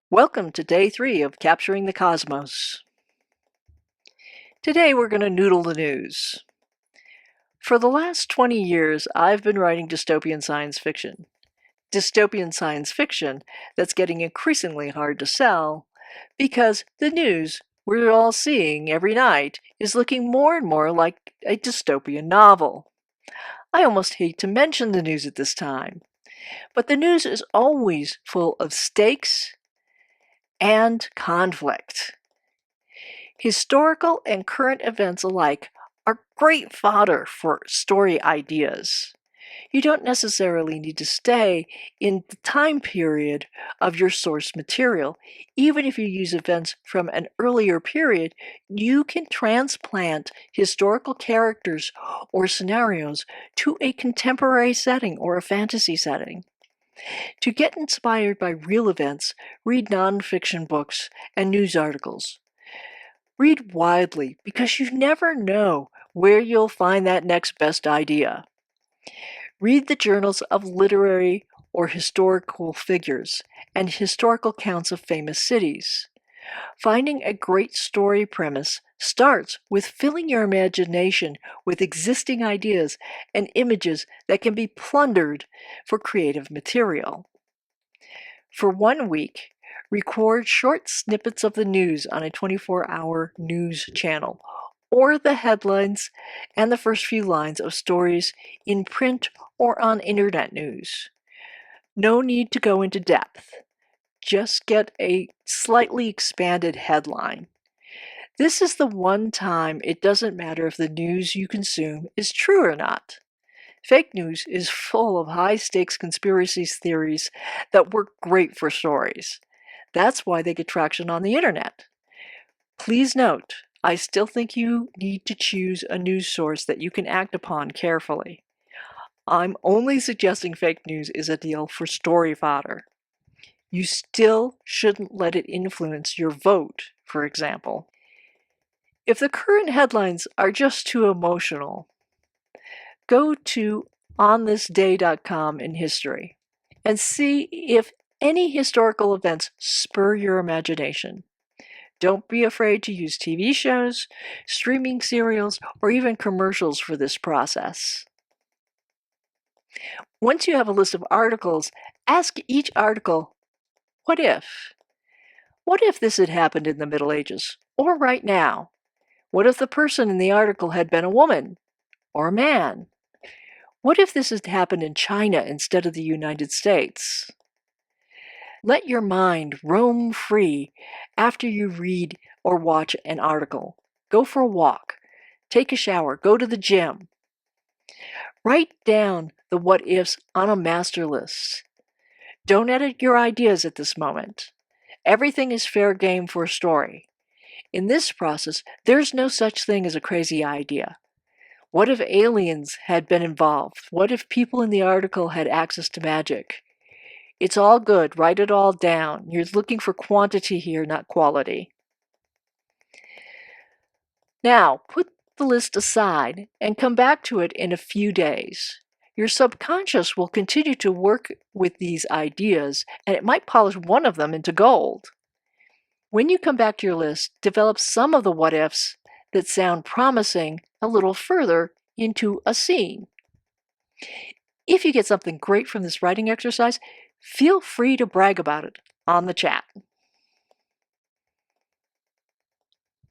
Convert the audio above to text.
Welcome to day 3 of Capturing the Cosmos. Today we're going to noodle the news. For the last 20 years, I've been writing dystopian science fiction. Dystopian science fiction that's getting increasingly hard to sell because the news we're all seeing every night is looking more and more like a dystopian novel. I almost hate to mention the news at this time, but the news is always full of stakes and conflict. Historical and current events alike are great fodder for story ideas. You don't necessarily need to stay in the time period of your source material. Even if you use events from an earlier period, you can transplant historical characters or scenarios to a contemporary setting or a fantasy setting. To get inspired by real events, read nonfiction books and news articles. Read widely because you never know where you'll find that next best idea. Read the journals of literary or historical figures and historical accounts of famous cities. Finding a great story premise starts with filling your imagination with existing ideas and images that can be plundered for creative material. For 1 week, record short snippets of the news on a 24-hour news channel, or the headlines and the first few lines of stories in print or on internet news. No need to go into depth. Just get a slightly expanded headline. This is the one time it doesn't matter if the news you consume is true or not. Fake news is full of high-stakes conspiracy theories that work great for stories. That's why they get traction on the internet. Please note, I still think you need to choose a news source that you can act upon carefully. I'm only suggesting fake news is ideal for story fodder. You still shouldn't let it influence your vote, for example. If the current headlines are just too emotional, go to onthisday.com in history and see if any historical events spur your imagination. Don't be afraid to use TV shows, streaming serials, or even commercials for this process. Once you have a list of articles, ask each article, what if? What if this had happened in the Middle Ages, or right now? What if the person in the article had been a woman, or a man? What if this had happened in China instead of the United States? Let your mind roam free after you read or watch an article. Go for a walk, take a shower, go to the gym. Write down the what ifs on a master list. Don't edit your ideas at this moment. Everything is fair game for a story. In this process, there's no such thing as a crazy idea. What if aliens had been involved? What if people in the article had access to magic? It's all good. Write it all down. You're looking for quantity here, not quality. Now, put the list aside and come back to it in a few days. Your subconscious will continue to work with these ideas, and it might polish one of them into gold. When you come back to your list, develop some of the what-ifs that sound promising a little further into a scene. If you get something great from this writing exercise, feel free to brag about it on the chat.